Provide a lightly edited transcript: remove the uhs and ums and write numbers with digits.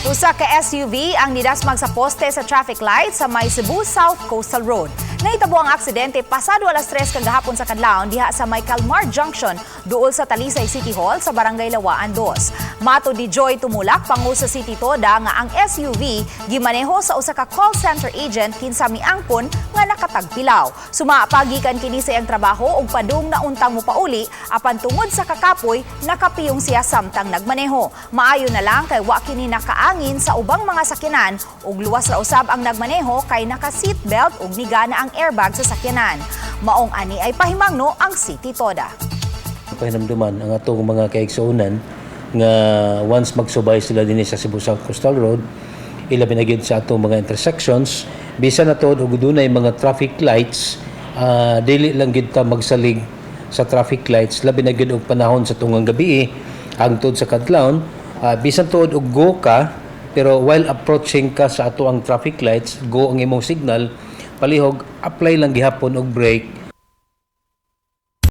Usa ka SUV ang nidasmag sa poste sa traffic light sa may Cebu South Coastal Road. Nahitabo ang aksidente pasado alas 3 kagahapon sa kadlawon diha sa may Calmar Junction duol sa Talisay City Hall sa Barangay Lawaan 2. Mato di Joy Tumulak pangu sa City Toda nga ang SUV gimaneho sa usa ka call center agent kinsa miangkon nga nakatagpilaw. Sumapagikan kini sa iyang trabaho ug padung na untang mopauli apan tungod sa kakapoy nakapiyong siya samtang nagmaneho. Maayo na lang kay wa kini nakaangin sa ubang mga sakyanan ug luwas ra usab ang nagmaneho kay naka-seatbelt ug nigana ang airbag sa sakyanan. Maong ani ay pahimangno ang City Toda. Pahinamduman ang atong mga kaigsuonan nga once magsubay sila dinhi sa Cebu South Coastal Road, ilabi na gyud sa atong mga intersections, bisan na to ug dunay mga traffic lights, dili lang gyud ta magsalig sa traffic lights, labi na gyud og panahon sa tungang gabi hangtod sa kadlawon, bisan tuod og go ka, pero while approaching ka sa ato ang traffic lights, go ang imong signal, palihog apply lang gihapon og brake